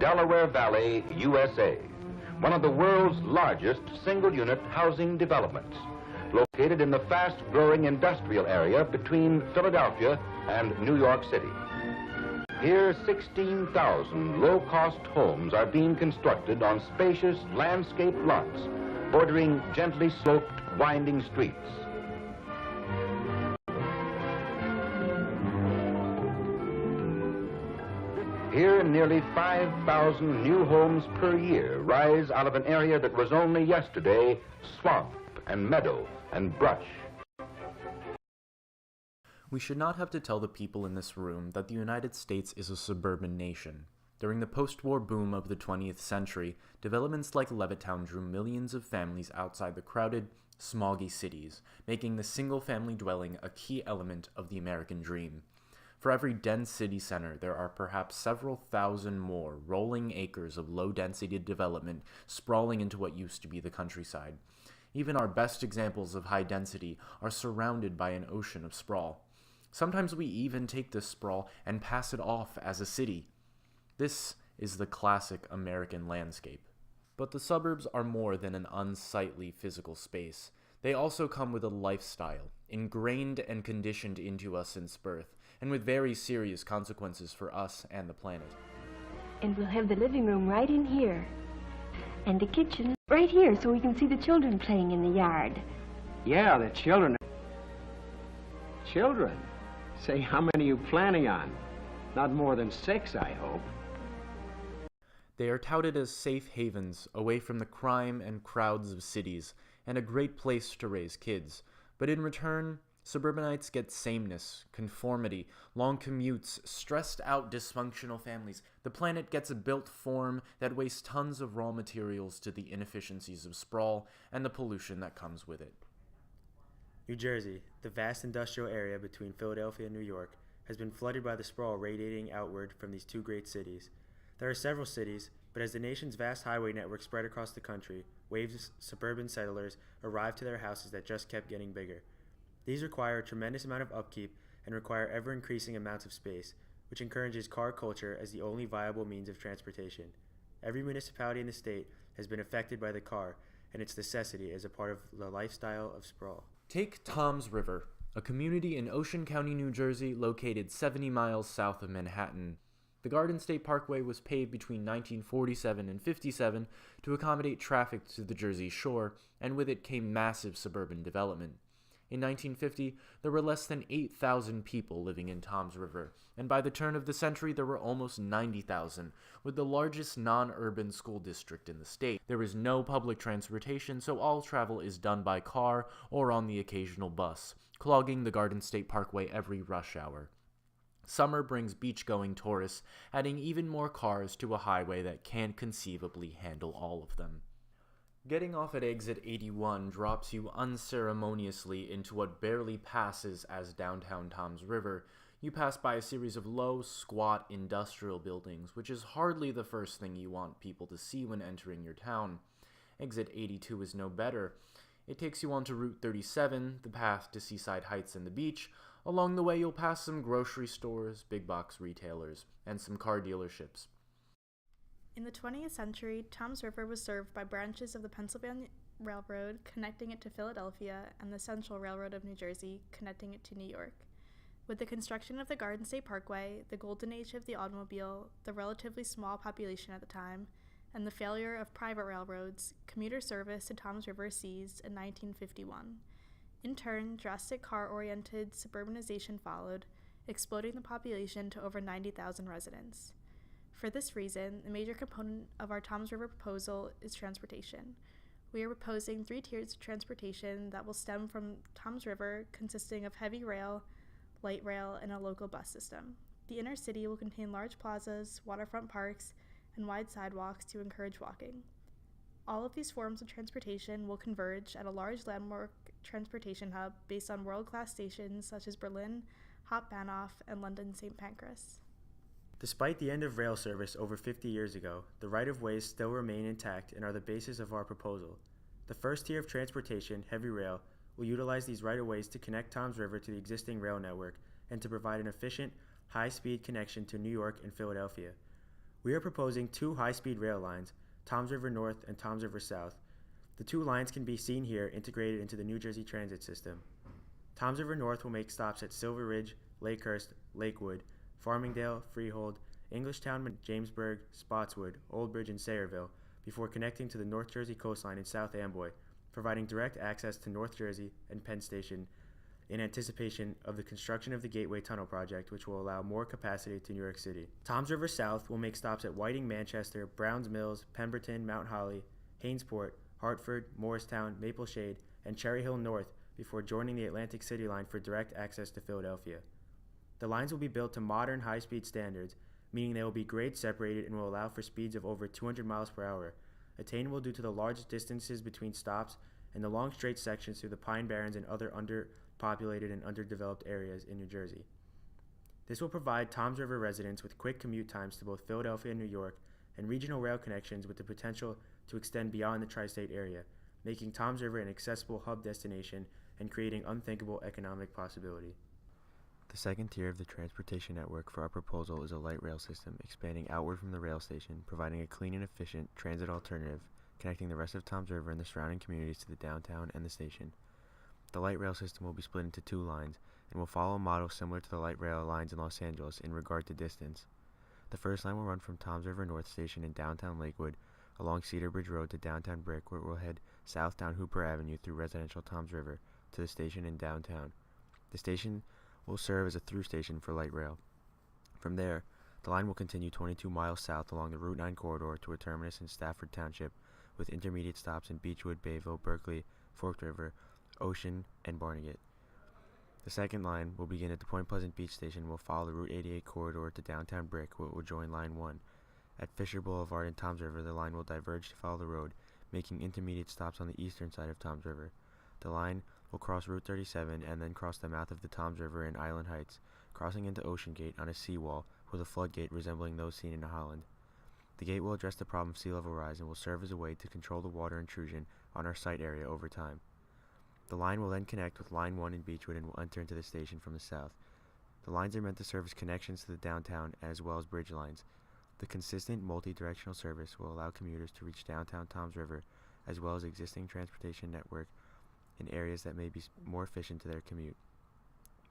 Delaware Valley, USA, one of the world's largest single-unit housing developments, located in the fast-growing industrial area between Philadelphia and New York City. Here, 16,000 low-cost homes are being constructed on spacious landscape lots bordering gently sloped, winding streets. Here, nearly 5,000 new homes per year rise out of an area that was only yesterday swamp and meadow and brush. We should not have to tell the people in this room that the United States is a suburban nation. During the post-war boom of the 20th century, developments like Levittown drew millions of families outside the crowded, smoggy cities, making the single-family dwelling a key element of the American dream. For every dense city center, there are perhaps several thousand more rolling acres of low-density development sprawling into what used to be the countryside. Even our best examples of high density are surrounded by an ocean of sprawl. Sometimes we even take this sprawl and pass it off as a city. This is the classic American landscape. But the suburbs are more than an unsightly physical space. They also come with a lifestyle, ingrained and conditioned into us since birth, and with very serious consequences for us and the planet. And we'll have the living room right in here. And the kitchen right here, so we can see the children playing in the yard. Yeah, the children. Children? Say, how many are you planning on? Not more than 6, I hope. They are touted as safe havens away from the crime and crowds of cities, and a great place to raise kids. But in return, suburbanites get sameness, conformity, long commutes, stressed-out dysfunctional families. The planet gets a built form that wastes tons of raw materials to the inefficiencies of sprawl and the pollution that comes with it. New Jersey, the vast industrial area between Philadelphia and New York, has been flooded by the sprawl radiating outward from these two great cities. There are several cities, but as the nation's vast highway network spread across the country, waves of suburban settlers arrived to their houses that just kept getting bigger. These require a tremendous amount of upkeep and require ever-increasing amounts of space, which encourages car culture as the only viable means of transportation. Every municipality in the state has been affected by the car and its necessity as a part of the lifestyle of sprawl. Take Toms River, a community in Ocean County, New Jersey, located 70 miles south of Manhattan. The Garden State Parkway was paved between 1947 and 57 to accommodate traffic to the Jersey Shore, and with it came massive suburban development. In 1950, there were less than 8,000 people living in Toms River, and by the turn of the century, there were almost 90,000, with the largest non-urban school district in the state. There is no public transportation, so all travel is done by car or on the occasional bus, clogging the Garden State Parkway every rush hour. Summer brings beach-going tourists, adding even more cars to a highway that can't conceivably handle all of them. Getting off at exit 81 drops you unceremoniously into what barely passes as downtown Toms River. You pass by a series of low, squat industrial buildings, which is hardly the first thing you want people to see when entering your town. Exit 82 is no better. It takes you onto Route 37, the path to Seaside Heights and the beach. Along the way, you'll pass some grocery stores, big box retailers, and some car dealerships. In the 20th century, Toms River was served by branches of the Pennsylvania Railroad connecting it to Philadelphia and the Central Railroad of New Jersey connecting it to New York. With the construction of the Garden State Parkway, the golden age of the automobile, the relatively small population at the time, and the failure of private railroads, commuter service to Toms River ceased in 1951. In turn, drastic car-oriented suburbanization followed, exploding the population to over 90,000 residents. For this reason, the major component of our Toms River proposal is transportation. We are proposing 3 tiers of transportation that will stem from Toms River, consisting of heavy rail, light rail, and a local bus system. The inner city will contain large plazas, waterfront parks, and wide sidewalks to encourage walking. All of these forms of transportation will converge at a large landmark transportation hub based on world-class stations such as Berlin, Hauptbahnhof, and London St. Pancras. Despite the end of rail service over 50 years ago, the right-of-ways still remain intact and are the basis of our proposal. The first tier of transportation, heavy rail, will utilize these right-of-ways to connect Toms River to the existing rail network and to provide an efficient, high-speed connection to New York and Philadelphia. We are proposing two high-speed rail lines, Toms River North and Toms River South. The two lines can be seen here integrated into the New Jersey Transit System. Toms River North will make stops at Silver Ridge, Lakehurst, Lakewood, Farmingdale, Freehold, Englishtown, Jamesburg, Spotswood, Old Bridge, and Sayreville before connecting to the North Jersey coastline in South Amboy, providing direct access to North Jersey and Penn Station in anticipation of the construction of the Gateway Tunnel project, which will allow more capacity to New York City. Toms River South will make stops at Whiting, Manchester, Browns Mills, Pemberton, Mount Holly, Hainesport, Hartford, Morristown, Maple Shade, and Cherry Hill North before joining the Atlantic City line for direct access to Philadelphia. The lines will be built to modern high-speed standards, meaning they will be grade separated and will allow for speeds of over 200 miles per hour, attainable due to the large distances between stops and the long straight sections through the Pine Barrens and other underpopulated and underdeveloped areas in New Jersey. This will provide Toms River residents with quick commute times to both Philadelphia and New York, and regional rail connections with the potential to extend beyond the tri-state area, making Toms River an accessible hub destination and creating unthinkable economic possibility. The second tier of the transportation network for our proposal is a light rail system expanding outward from the rail station, providing a clean and efficient transit alternative, connecting the rest of Toms River and the surrounding communities to the downtown and the station. The light rail system will be split into two lines and will follow a model similar to the light rail lines in Los Angeles in regard to distance. The first line will run from Toms River North Station in downtown Lakewood along Cedar Bridge Road to downtown Brick, where it will head south down Hooper Avenue through residential Toms River to the station in downtown. The station will serve as a through station for light rail. From there, the line will continue 22 miles south along the Route 9 corridor to a terminus in Stafford Township, with intermediate stops in Beechwood, Bayville, Berkeley, Forked River, Ocean, and Barnegat. The second line will begin at the Point Pleasant Beach Station and will follow the Route 88 corridor to downtown Brick, where it will join Line 1. At Fisher Boulevard in Toms River, the line will diverge to follow the road, making intermediate stops on the eastern side of Toms River. The line will cross Route 37 and then cross the mouth of the Toms River in Island Heights, crossing into Ocean Gate on a seawall with a floodgate resembling those seen in Holland. The gate will address the problem of sea level rise and will serve as a way to control the water intrusion on our site area over time. The line will then connect with Line 1 in Beechwood and will enter into the station from the south. The lines are meant to serve as connections to the downtown as well as bridge lines. The consistent multi-directional service will allow commuters to reach downtown Toms River as well as existing transportation network in areas that may be more efficient to their commute.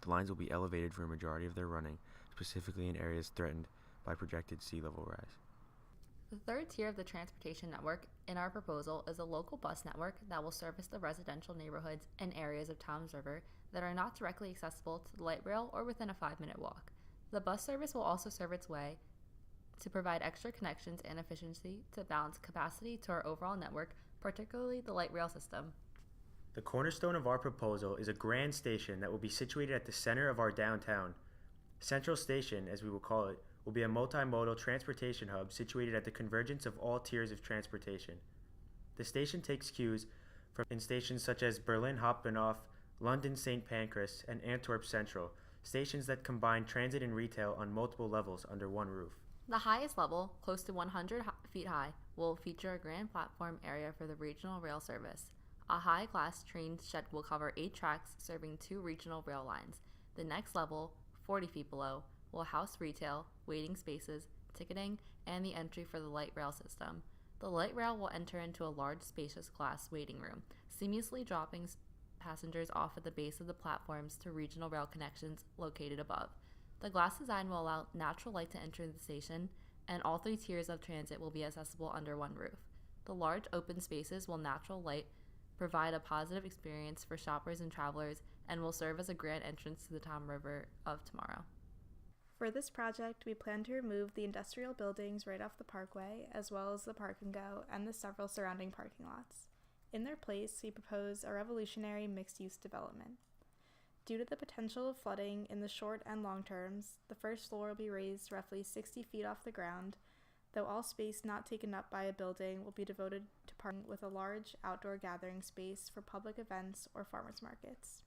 The lines will be elevated for a majority of their running, specifically in areas threatened by projected sea level rise. The third tier of the transportation network in our proposal is a local bus network that will service the residential neighborhoods and areas of Toms River that are not directly accessible to the light rail or within a 5-minute walk. The bus service will also serve its way to provide extra connections and efficiency to balance capacity to our overall network, particularly the light rail system. The cornerstone of our proposal is a grand station that will be situated at the center of our downtown. Central Station, as we will call it, will be a multimodal transportation hub situated at the convergence of all tiers of transportation. The station takes cues from stations such as Berlin Hauptbahnhof, London St. Pancras, and Antwerp Central, stations that combine transit and retail on multiple levels under one roof. The highest level, close to 100 feet high, will feature a grand platform area for the regional rail service. A high-class train shed will cover 8 tracks serving 2 regional rail lines. The next level, 40 feet below, will house retail, waiting spaces, ticketing, and the entry for the light rail system. The light rail will enter into a large spacious glass waiting room, seamlessly dropping passengers off at the base of the platforms to regional rail connections located above. The glass design will allow natural light to enter the station, and all 3 tiers of transit will be accessible under one roof. The large open spaces will natural light provide a positive experience for shoppers and travelers and will serve as a grand entrance to the Toms River of tomorrow. For this project, we plan to remove the industrial buildings right off the parkway, as well as the Park and Go and the several surrounding parking lots. In their place, we propose a revolutionary mixed-use development. Due to the potential of flooding in the short and long terms, the first floor will be raised roughly 60 feet off the ground, though all space not taken up by a building will be devoted to parking with a large outdoor gathering space for public events or farmers markets.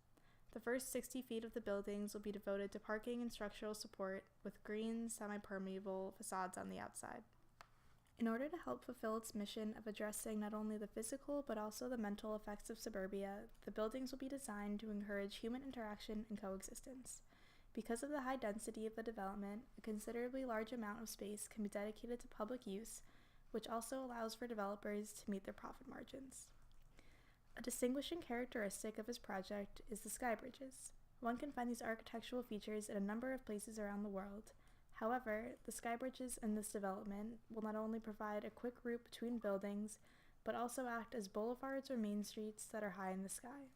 The first 60 feet of the buildings will be devoted to parking and structural support with green, semi-permeable facades on the outside. In order to help fulfill its mission of addressing not only the physical but also the mental effects of suburbia, the buildings will be designed to encourage human interaction and coexistence. Because of the high density of the development, a considerably large amount of space can be dedicated to public use, which also allows for developers to meet their profit margins. A distinguishing characteristic of his project is the sky bridges. One can find these architectural features in a number of places around the world. However, the sky bridges in this development will not only provide a quick route between buildings, but also act as boulevards or main streets that are high in the sky.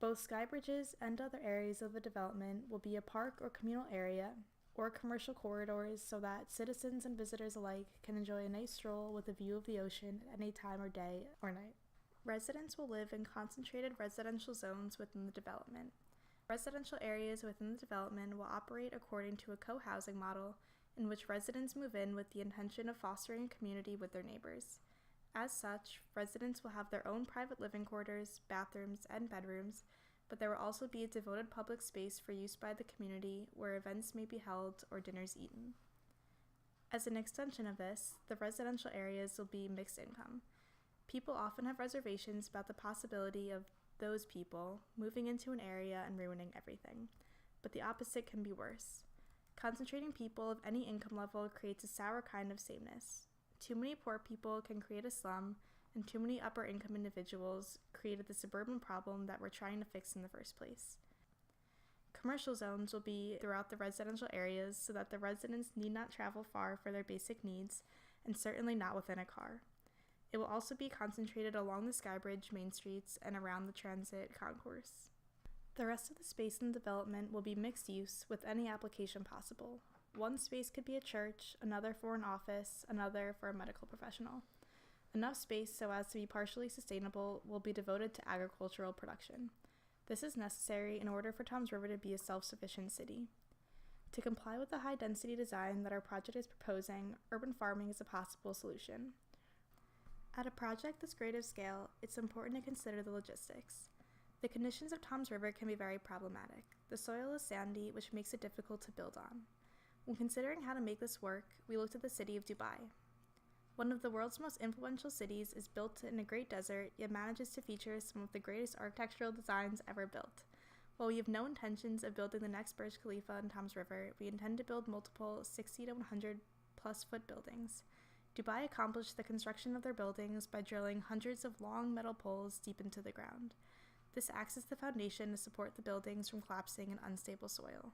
Both sky bridges and other areas of the development will be a park or communal area, or commercial corridors so that citizens and visitors alike can enjoy a nice stroll with a view of the ocean at any time or day or night. Residents will live in concentrated residential zones within the development. Residential areas within the development will operate according to a co-housing model in which residents move in with the intention of fostering a community with their neighbors. As such, residents will have their own private living quarters, bathrooms, and bedrooms, but there will also be a devoted public space for use by the community where events may be held or dinners eaten. As an extension of this, the residential areas will be mixed income. People often have reservations about the possibility of those people moving into an area and ruining everything, but the opposite can be worse. Concentrating people of any income level creates a sour kind of sameness. Too many poor people can create a slum, and too many upper income individuals created the suburban problem that we're trying to fix in the first place. Commercial zones will be throughout the residential areas so that the residents need not travel far for their basic needs, and certainly not within a car. It will also be concentrated along the Skybridge main streets and around the transit concourse. The rest of the space in development will be mixed use with any application possible. One space could be a church, another for an office, another for a medical professional. Enough space so as to be partially sustainable will be devoted to agricultural production. This is necessary in order for Toms River to be a self-sufficient city. To comply with the high-density design that our project is proposing, urban farming is a possible solution. At a project this great of scale, it's important to consider the logistics. The conditions of Toms River can be very problematic. The soil is sandy, which makes it difficult to build on. When considering how to make this work, we looked at the city of Dubai. One of the world's most influential cities is built in a great desert, yet manages to feature some of the greatest architectural designs ever built. While we have no intentions of building the next Burj Khalifa in Toms River, we intend to build multiple 60 to 100 plus foot buildings. Dubai accomplished the construction of their buildings by drilling hundreds of long metal poles deep into the ground. This acts as the foundation to support the buildings from collapsing in unstable soil.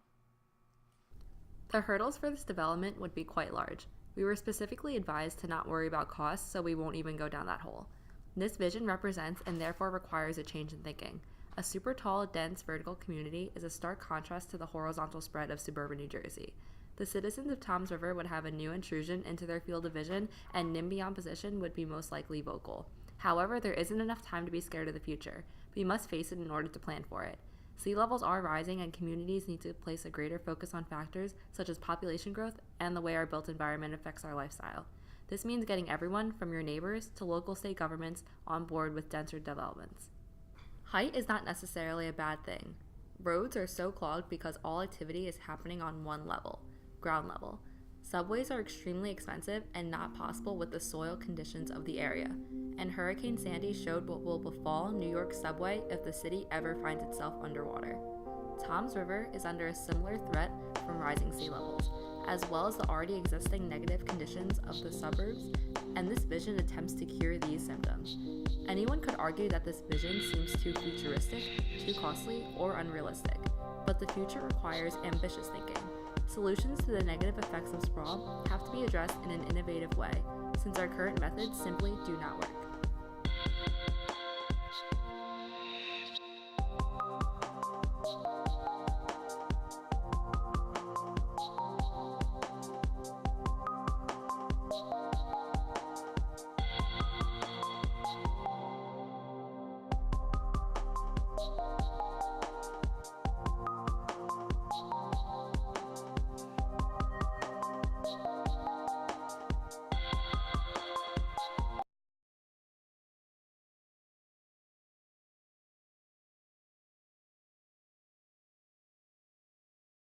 The hurdles for this development would be quite large. We were specifically advised to not worry about costs, so we won't even go down that hole. This vision represents and therefore requires a change in thinking. A super tall, dense, vertical community is a stark contrast to the horizontal spread of suburban New Jersey. The citizens of Toms River would have a new intrusion into their field of vision, and NIMBY opposition would be most likely vocal. However, there isn't enough time to be scared of the future. We must face it in order to plan for it. Sea levels are rising, and communities need to place a greater focus on factors such as population growth and the way our built environment affects our lifestyle. This means getting everyone, from your neighbors to local state governments, on board with denser developments. Height is not necessarily a bad thing. Roads are so clogged because all activity is happening on one level, ground level. Subways are extremely expensive and not possible with the soil conditions of the area, and Hurricane Sandy showed what will befall New York's subway if the city ever finds itself underwater. Toms River is under a similar threat from rising sea levels, as well as the already existing negative conditions of the suburbs, and this vision attempts to cure these symptoms. Anyone could argue that this vision seems too futuristic, too costly, or unrealistic, but the future requires ambitious thinking. Solutions to the negative effects of sprawl have to be addressed in an innovative way, since our current methods simply do not work.